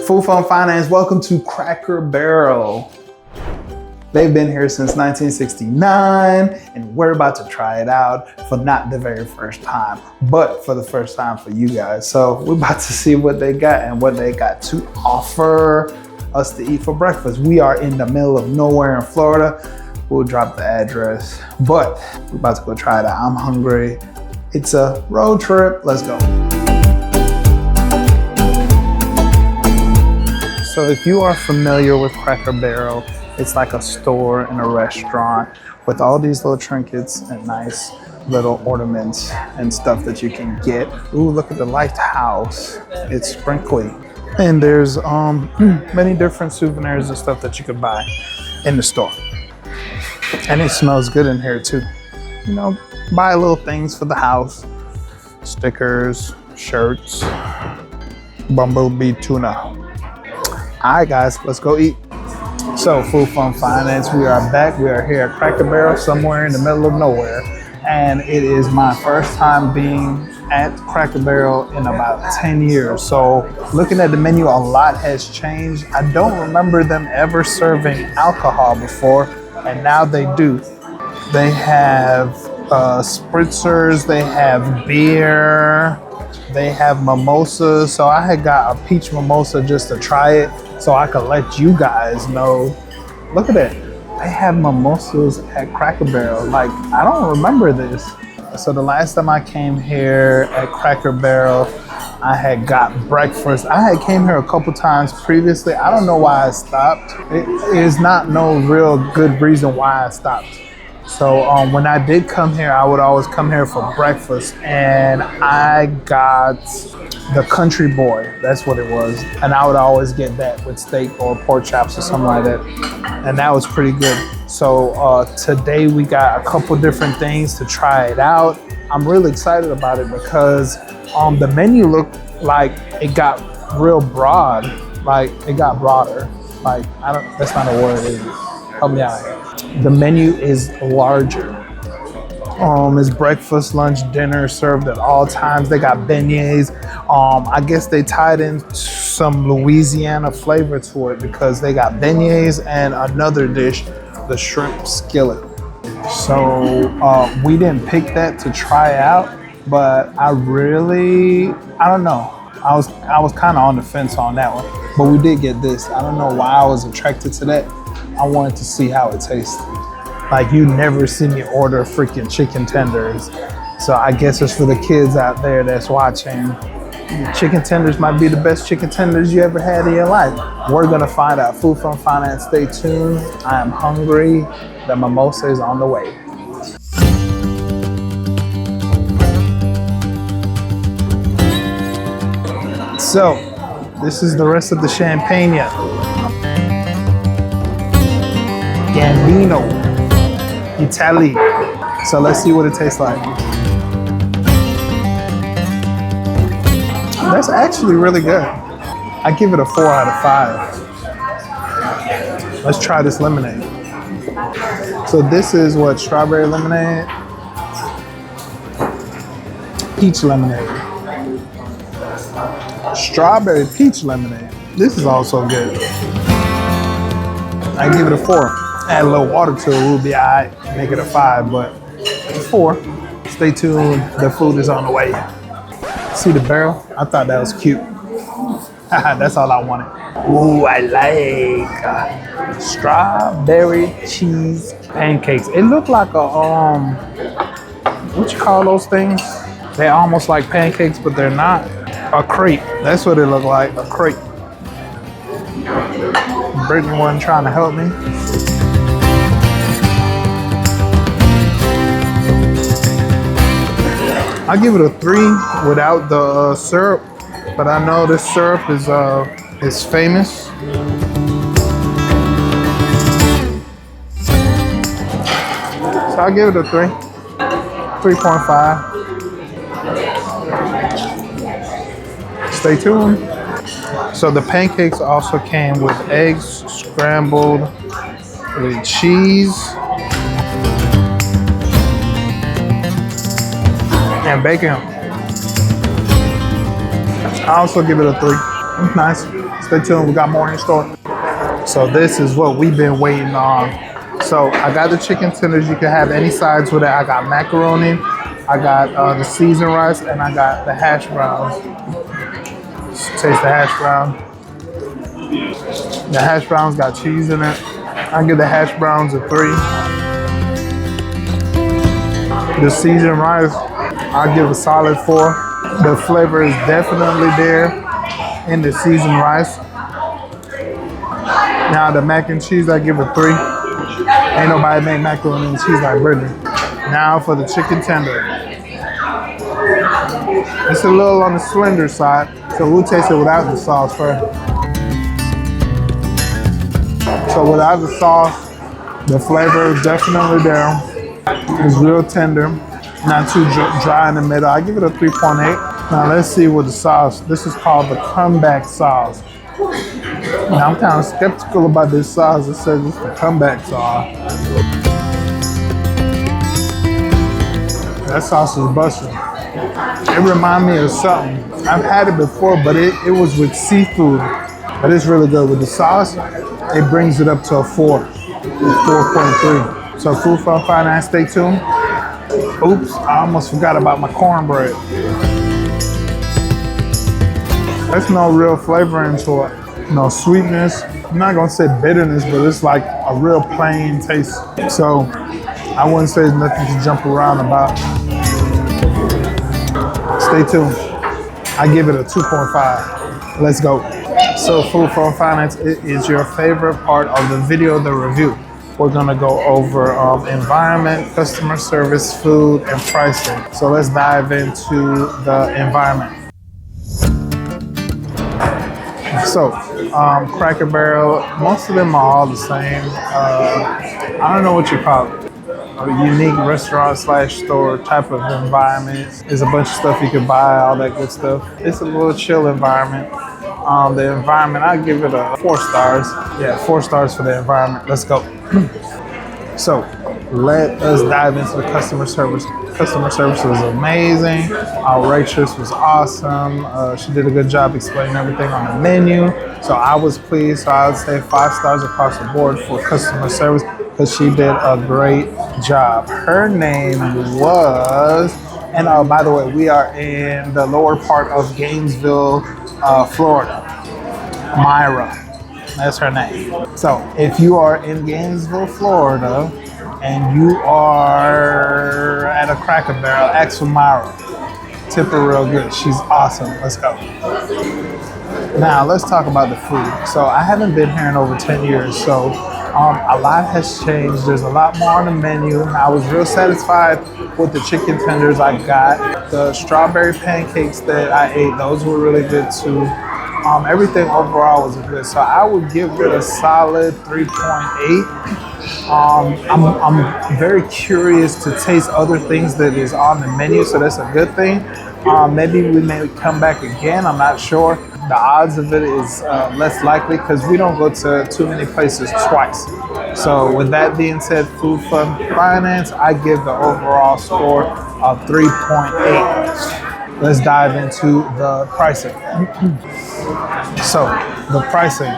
Food Fun Finance, welcome to Cracker Barrel. They've been here since 1969, and we're about to try it out for not the very first time, but for the first time for you guys. So we're about to see what they got and what they got to offer us to eat for breakfast. We are in the middle of nowhere in Florida. We'll drop the address, but we're about to go try it out. I'm hungry. It's a road trip. Let's go. So if you are familiar with Cracker Barrel, it's like a store and a restaurant with all these little trinkets and nice little ornaments and stuff that you can get. Ooh, look at the lighthouse. It's sprinkly. And there's many different souvenirs and stuff that you can buy in the store. And it smells good in here too. You know, buy little things for the house. Stickers, shirts, bumblebee tuna. All right, guys, let's go eat. So, Food Fun Finance, we are back. We are here at Cracker Barrel, somewhere in the middle of nowhere. And it is my first time being at Cracker Barrel in about 10 years. So, looking at the menu, a lot has changed. I don't remember them ever serving alcohol before, and now they do. They have spritzers, they have beer, they have mimosas. So I had got a peach mimosa just to try it so I could let you guys know. Look at it. They have mimosas at Cracker Barrel. Like, I don't remember this. So the last time I came here at Cracker Barrel, I had got breakfast. I had came here a couple times previously. I don't know why I stopped. It is not no real good reason why I stopped. So when I did come here, I would always come here for breakfast, and I got the country boy, that's what it was. And I would always get that with steak or pork chops or something like that. And that was pretty good. So today we got a couple different things to try it out. I'm really excited about it because the menu looked like it got real broad. Like it got broader. Like, that's not a word, is it? Help me out here. The menu is larger. It's breakfast, lunch, dinner served at all times. They got beignets. I guess they tied in some Louisiana flavor to it because they got beignets and another dish, the shrimp skillet. So we didn't pick that to try out, but I don't know. I was kind of on the fence on that one, but we did get this. I don't know why I was attracted to that. I wanted to see how it tasted. Like, you never see me order freaking chicken tenders. So I guess it's for the kids out there that's watching. Chicken tenders might be the best chicken tenders you ever had in your life. We're gonna find out. Food Fun Finance, stay tuned. I am hungry. The mimosa is on the way. So, this is the rest of the champagne. Gambino, Italy. So let's see what it tastes like. That's actually really good. I give it a 4 out of 5. Let's try this lemonade. So this is what, strawberry lemonade? Peach lemonade. Strawberry peach lemonade. This is also good. I give it a 4. Add a little water to it, we'll be all right. Make it a 5, but 4. Stay tuned, the food is on the way. See the barrel? I thought that was cute. That's all I wanted. Ooh, I like strawberry cheese pancakes. It looked like a, what you call those things? They're almost like pancakes, but they're not. A crepe, that's what it looked like, a crepe. Brittany wasn't trying to help me. I give it a 3 without the syrup, but I know this syrup is famous. So I'll give it a 3, 3.5. Stay tuned. So the pancakes also came with eggs scrambled with cheese and bacon. I also give it a 3. Nice. Stay tuned. We got more in store. So this is what we've been waiting on. So I got the chicken tenders. You can have any sides with it. I got macaroni. I got the seasoned rice, and I got the hash browns. Let's taste the hash brown. The hash browns got cheese in it. I give the hash browns a 3. The seasoned rice, I give a solid 4. The flavor is definitely there in the seasoned rice. Now the mac and cheese, I give a 3. Ain't nobody make macaroni and cheese like Brittany. Now for the chicken tender. It's a little on the slender side, so we'll taste it without the sauce first. So without the sauce, the flavor is definitely there. It's real tender, not too dry in the middle. I give it a 3.8. Now let's see with the sauce. This is called the comeback sauce. Now I'm kind of skeptical about this sauce. It says it's the comeback sauce. That sauce is busting. It reminds me of something. I've had it before, but it was with seafood. But it's really good. With the sauce, it brings it up to a 4. 4.3. So food for finance, stay tuned. Oops, I almost forgot about my cornbread. There's no real flavor into it. No sweetness. I'm not gonna say bitterness, but it's like a real plain taste. So I wouldn't say it's nothing to jump around about. Stay tuned. I give it a 2.5. Let's go. So food for finance is your favorite part of the video, the review. We're gonna go over environment, customer service, food, and pricing. So let's dive into the environment. So, Cracker Barrel, most of them are all the same. I don't know what you call it. A unique restaurant / store type of environment. There's a bunch of stuff you can buy, all that good stuff. It's a little chill environment. The environment, I give it a 4 stars. Yeah, 4 stars for the environment. Let's go. So, let us dive into the customer service. Customer service was amazing. Our waitress was awesome. She did a good job explaining everything on the menu. So I was pleased. So I would say 5 stars across the board for customer service because she did a great job. Her name was, and by the way, we are in the lower part of Gainesville, Florida. Myra, that's her name. So if you are in Gainesville, Florida, and you are at a Cracker Barrel, ask for Myra. Tip her real good. She's awesome. Let's go. Now let's talk about the food. So I haven't been here in over 10 years, so a lot has changed. There's a lot more on the menu. I was real satisfied with the chicken tenders I got. The strawberry pancakes that I ate, those were really good too. Everything overall was good. So I would give it a solid 3.8. I'm very curious to taste other things that is on the menu, so that's a good thing. Maybe we may come back again, I'm not sure. The odds of it is less likely because we don't go to too many places twice. So with that being said, food for finance, I give the overall score of 3.8. Let's dive into the pricing. So the pricing.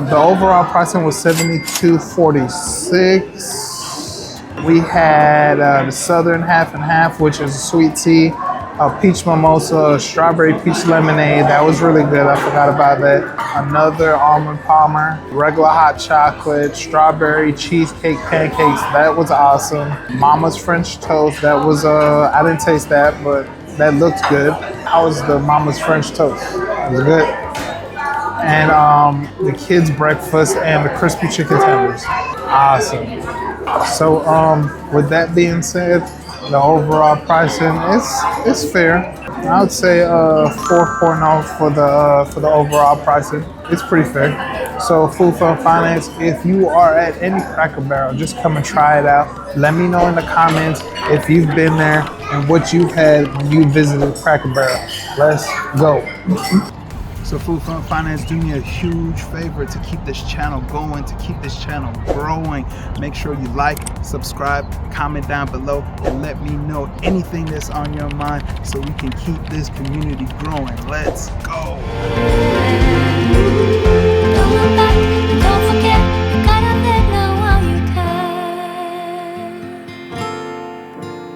The overall pricing was $72.46. We had the southern half and half, which is a sweet tea, a peach mimosa, a strawberry peach lemonade. That was really good. I forgot about that. Another almond palmer, regular hot chocolate, strawberry cheesecake pancakes. That was awesome. Mama's French toast. That was I didn't taste that, but that looked good. How was the Mama's French toast? It was good. And the kids' breakfast and the crispy chicken tenders. Awesome. So with that being said, the overall pricing is fair. I would say 4.0 for the overall pricing. It's pretty fair. So food for finance, if you are at any Cracker Barrel, just come and try it out. Let me know in the comments if you've been there and what you've had when you visited Cracker Barrel. Let's go. So Food Fun Finance, do me a huge favor to keep this channel going, to keep this channel growing. Make sure you like, subscribe, comment down below, and let me know anything that's on your mind so we can keep this community growing. Let's go. Don't look back.